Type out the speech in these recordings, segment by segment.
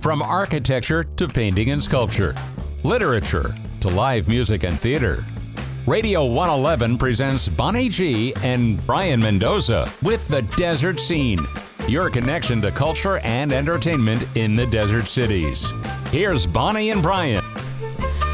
From architecture to painting and sculpture, literature to live music and theater. Radio 111 presents Bonnie G and Brian Mendoza with The Desert Scene, your connection to culture and entertainment in the desert cities. Here's Bonnie and Brian.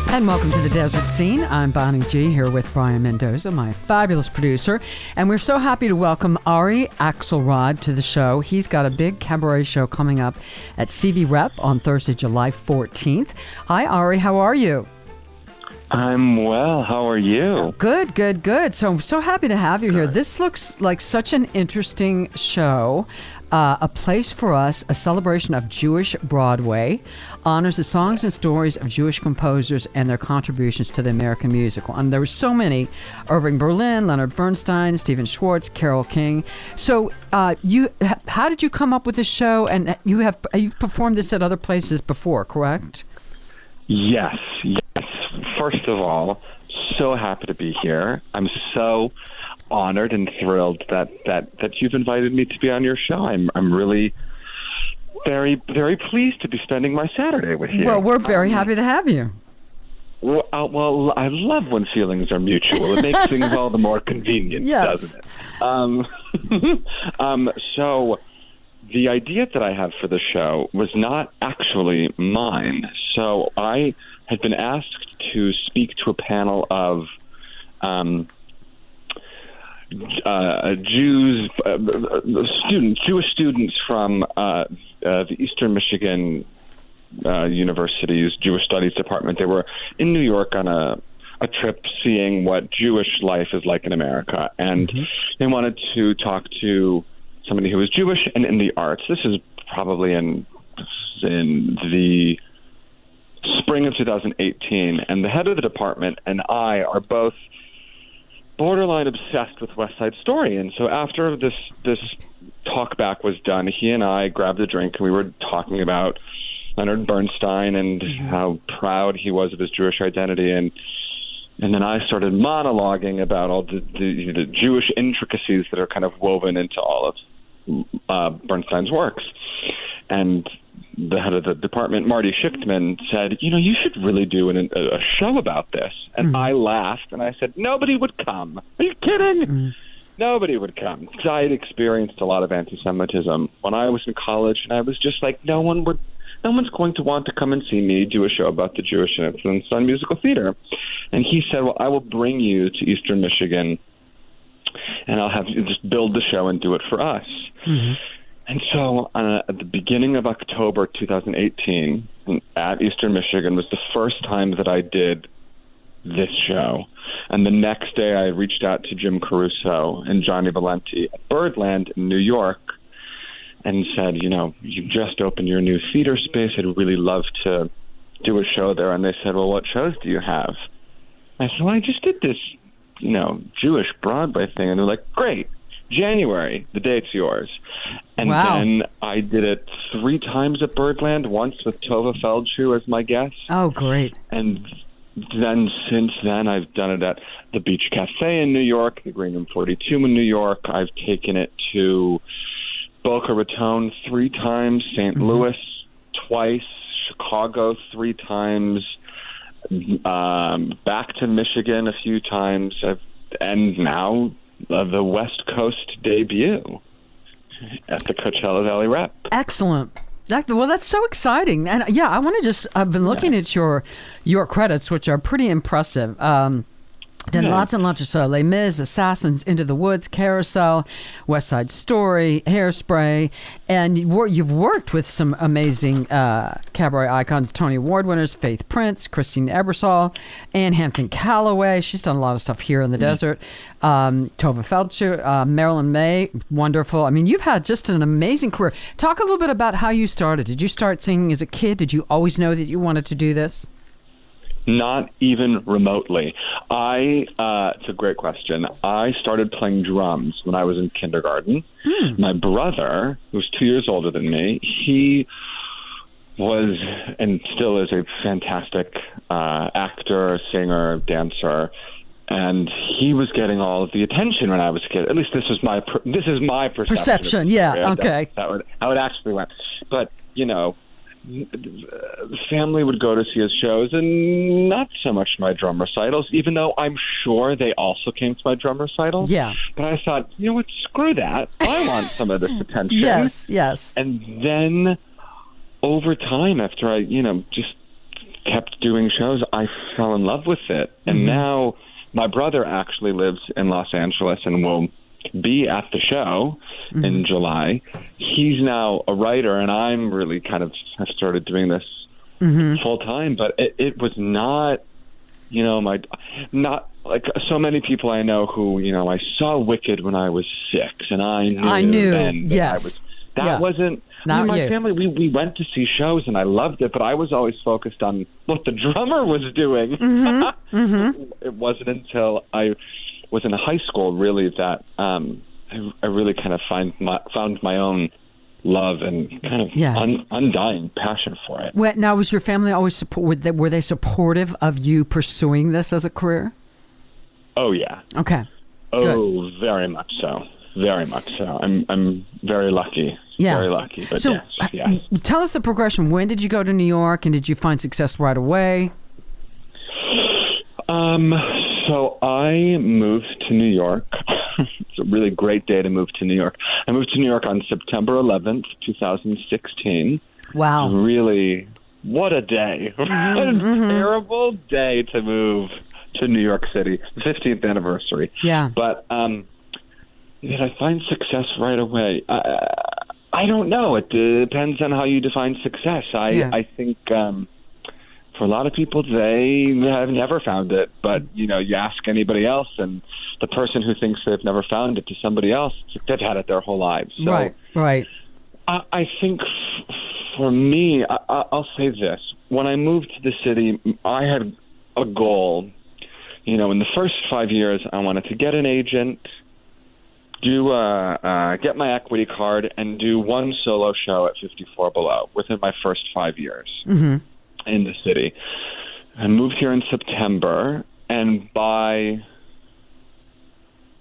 And welcome to The Desert Scene. I'm Bonnie G here with Brian Mendoza, my fabulous producer. And we're so happy to welcome Ari Axelrod to the show. He's got a big cabaret show coming up at CV Rep on Thursday, July 14th. Hi, Ari. How are you? I'm well. How are you? Good. So I'm so happy to have you here. This looks like such an interesting show. A Place for Us, a celebration of Jewish Broadway, honors the songs and stories of Jewish composers and their contributions to the American musical. And there were so many: Irving Berlin, Leonard Bernstein, Stephen Schwartz, Carole King. So, how did you come up with this show? And you've performed this at other places before, correct? Yes. First of all, so happy to be here. I'm so honored and thrilled that you've invited me to be on your show. I'm really very, very pleased to be spending my Saturday with you. Well, we're very happy to have you. Well, I love when feelings are mutual. It makes things all the more convenient, doesn't it? So the idea that I have for the show was not actually mine. So I had been asked to speak to a panel of Jewish students from the Eastern Michigan University's Jewish Studies Department. They were in New York on a trip seeing what Jewish life is like in America, and they wanted to talk to somebody who was Jewish and in the arts. This is probably in the spring of 2018, and the head of the department and I are both borderline obsessed with West Side Story. And so after this talk back was done, he and I grabbed a drink and we were talking about Leonard Bernstein and how proud he was of his Jewish identity. And then I started monologuing about all the Jewish intricacies that are kind of woven into all of Bernstein's works. And the head of the department, Marty Schichtman, said, you should really do a show about this. And I laughed, and I said, nobody would come. Are you kidding? Nobody would come. Because I had experienced a lot of anti-Semitism when I was in college, and I was just like, no one's going to want to come and see me do a show about the Jewish influence on musical theater. And he said, well, I will bring you to Eastern Michigan, and I'll have you just build the show and do it for us. And so at the beginning of October 2018 at Eastern Michigan was the first time that I did this show. And the next day I reached out to Jim Caruso and Johnny Valenti at Birdland in New York and said, you just opened your new theater space. I'd really love to do a show there. And they said, well, what shows do you have? I said, well, I just did this, Jewish Broadway thing. And they're like, great. January, the date's yours. And then I did it 3 times at Birdland, once with Tova Feldshuh as my guest. Oh, great. And then since then, I've done it at the Beach Cafe in New York, the Green Room 42 in New York. I've taken it to Boca Raton 3 times, St. Louis twice, Chicago 3 times, back to Michigan a few times, and now the West Coast debut at the Coachella Valley Rep. Excellent. Well, that's so exciting. And I want to I've been looking at your credits, which are pretty impressive. Then lots and lots of shows: Les Mis, Assassins, Into the Woods, Carousel, West Side Story, Hairspray, and you've worked with some amazing cabaret icons: Tony Award winners Faith Prince, Christine Ebersol, Anne Hampton Calloway. She's done a lot of stuff here in the desert. Tova Feldshuh, Marilyn May, wonderful. I mean, you've had just an amazing career. Talk a little bit about how you started. Did you start singing as a kid? Did you always know that you wanted to do this? Not even remotely. It's a great question. I started playing drums when I was in kindergarten. My brother, who's 2 years older than me, he was and still is a fantastic actor, singer, dancer. And he was getting all of the attention when I was a kid. At least this is my perception. Yeah, okay. How it actually went. But, you know, the family would go to see his shows, and not so much my drum recitals, even though I'm sure they also came to my drum recitals. Yeah. But I thought, you know what, screw that. I want some of this attention. Yes. And then over time, after I, just kept doing shows, I fell in love with it. And now my brother actually lives in Los Angeles and will be at the show in July. He's now a writer, and I'm really kind of have started doing this full time. But it was not, not like so many people I know who, I saw Wicked when I was 6, and I knew then that yes. wasn't. Not my you. family, we went to see shows, and I loved it, but I was always focused on what the drummer was doing. It wasn't until I was in high school, really, that I really kind of found my own love and kind of undying passion for it. Well, now, was your family always were they supportive of you pursuing this as a career? Oh, yeah. Okay. Oh, good. Very much so. Very much so. I'm very lucky. Yeah. Very lucky. But so, yes. Tell us the progression. When did you go to New York, and did you find success right away? So I moved to New York. It's a really great day to move to New York. I moved to New York on September 11th, 2016. Wow. Really, what a day. What a terrible day to move to New York City, the 15th anniversary. Yeah. But did I find success right away? I don't know. It depends on how you define success. I think for a lot of people, they have never found it. But, you ask anybody else, and the person who thinks they've never found it to somebody else, they've had it their whole lives. So Right. I think for me, I'll say this. When I moved to the city, I had a goal. In the first 5 years, I wanted to get an agent, get my equity card, and do one solo show at 54 Below within my first 5 years in the city. I moved here in September, and by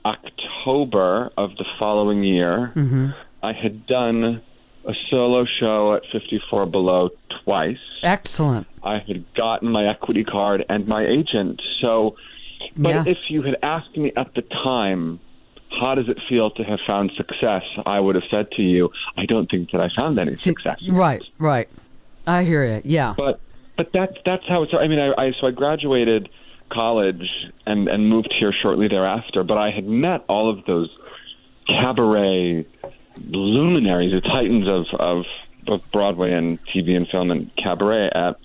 October of the following year, I had done a solo show at 54 Below twice. Excellent. I had gotten my equity card and my agent. So, but if you had asked me at the time, how does it feel to have found success? I would have said to you, I don't think that I found any success. Right. I hear you. Yeah. But that's how it's. I mean, I graduated college and moved here shortly thereafter. But I had met all of those cabaret luminaries, the titans of Broadway and TV and film and cabaret at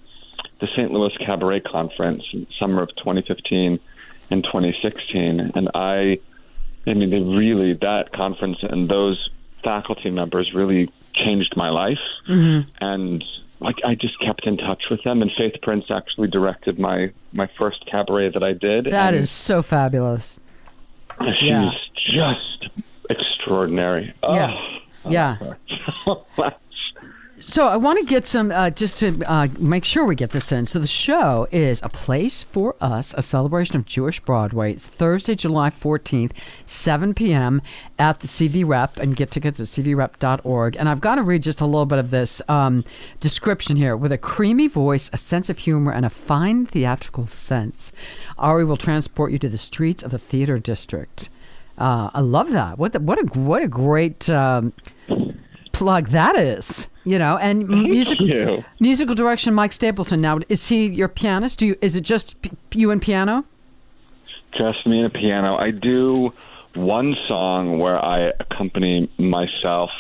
the St. Louis Cabaret Conference in summer of 2015 and 2016, and I mean, that conference and those faculty members really changed my life. And I just kept in touch with them. And Faith Prince actually directed my first cabaret that I did. That is so fabulous. She's just extraordinary. Yeah. So I want to get some, just to make sure we get this in. So the show is A Place for Us, a celebration of Jewish Broadway. It's Thursday, July 14th, 7 p.m. at the CV Rep, and get tickets at cvrep.org. And I've got to read just a little bit of this description here. With a creamy voice, a sense of humor, and a fine theatrical sense, Ari will transport you to the streets of the theater district. I love that. What a great plug that is. And musical direction, Mike Stapleton. Now, is he your pianist? Is it just you and piano? Just me and a piano. I do one song where I accompany myself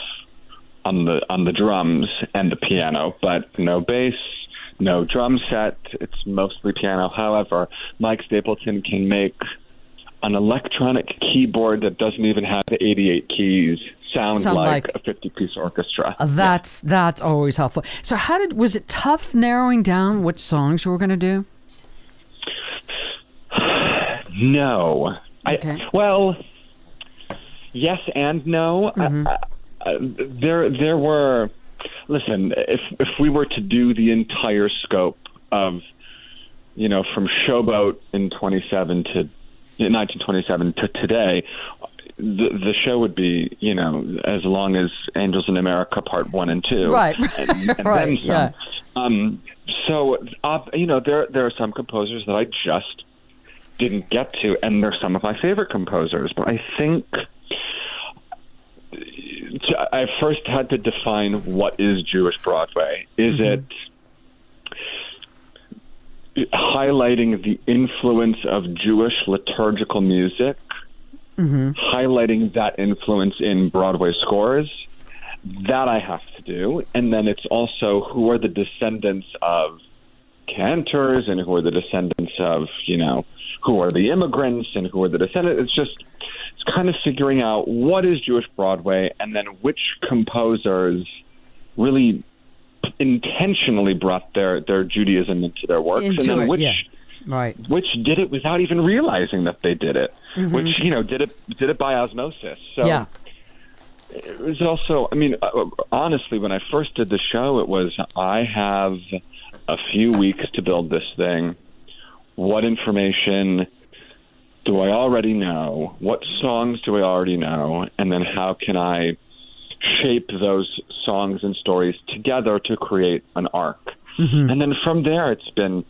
on the drums and the piano, but no bass, no drum set. It's mostly piano. However, Mike Stapleton can make an electronic keyboard that doesn't even have the 88 keys sound like a 50-piece orchestra. That's always helpful. So was it tough narrowing down what songs you were going to do? No. Okay. Well, yes and no. There were. Listen, if we were to do the entire scope of, from Showboat in 1927 to today, the show would be, as long as Angels in America Part 1 and 2. Right. And right. then some. Yeah. There are some composers that I just didn't get to, and they're some of my favorite composers. But I think I first had to define what is Jewish Broadway. Is it highlighting the influence of Jewish liturgical music, highlighting that influence in Broadway scores? That I have to do. And then it's also who are the descendants of cantors and who are the descendants of, who are the immigrants and who are the descendants. It's kind of figuring out what is Jewish Broadway and then which composers really intentionally brought their Judaism into their works, and then which did it without even realizing that they did it, which did it by osmosis. So it was also, honestly, when I first did the show, it was, I have a few weeks to build this thing. What information do I already know? What songs do I already know? And then how can I shape those songs and stories together to create an arc? And then from there, it's been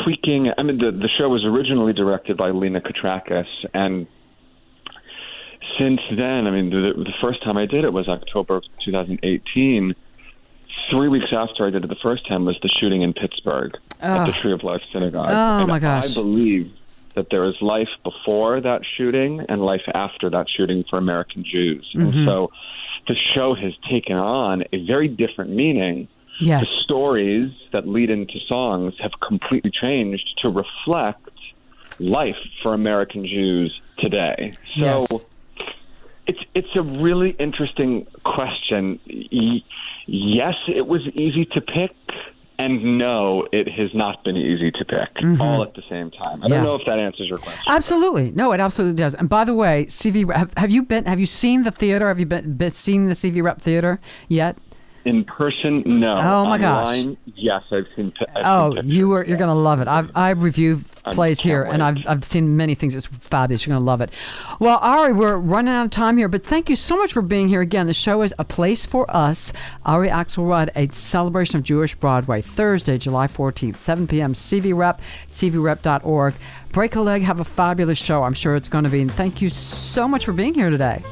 tweaking. The show was originally directed by Lena Katrakis, and since then, the first time I did it was October of 2018. 3 weeks after I did it the first time was the shooting in Pittsburgh at the Tree of Life Synagogue. Oh, my gosh. I believe that there is life before that shooting and life after that shooting for American Jews. And so the show has taken on a very different meaning. Yes. The stories that lead into songs have completely changed to reflect life for American Jews today. So it's a really interesting question. Yes, it was easy to pick, and no, it has not been easy to pick, all at the same time. I don't know if that answers your question. Absolutely. No, it absolutely does. And by the way, CV, have you seen the theater? Have you seen the CV Rep Theater yet? In person, no. Oh my Online, gosh! Yes, I've seen. You're gonna love it. I review plays here, and I've seen many things. It's fabulous. You're gonna love it. Well, Ari, we're running out of time here, but thank you so much for being here again. The show is A Place for Us. Ari Axelrod, a celebration of Jewish Broadway, Thursday, July 14th, 7 p.m. CV Rep, cvrep.org. Break a leg. Have a fabulous show. I'm sure it's going to be. And thank you so much for being here today.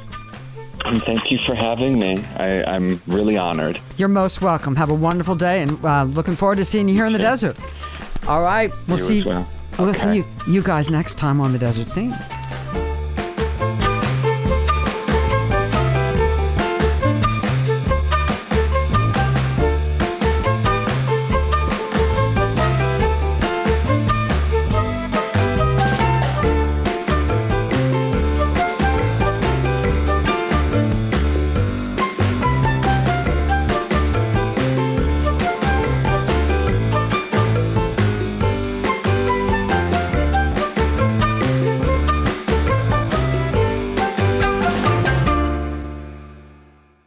And thank you for having me. I'm really honored. You're most welcome. Have a wonderful day, and looking forward to seeing you here in the desert. All right, we'll see you guys next time on The Desert Scene.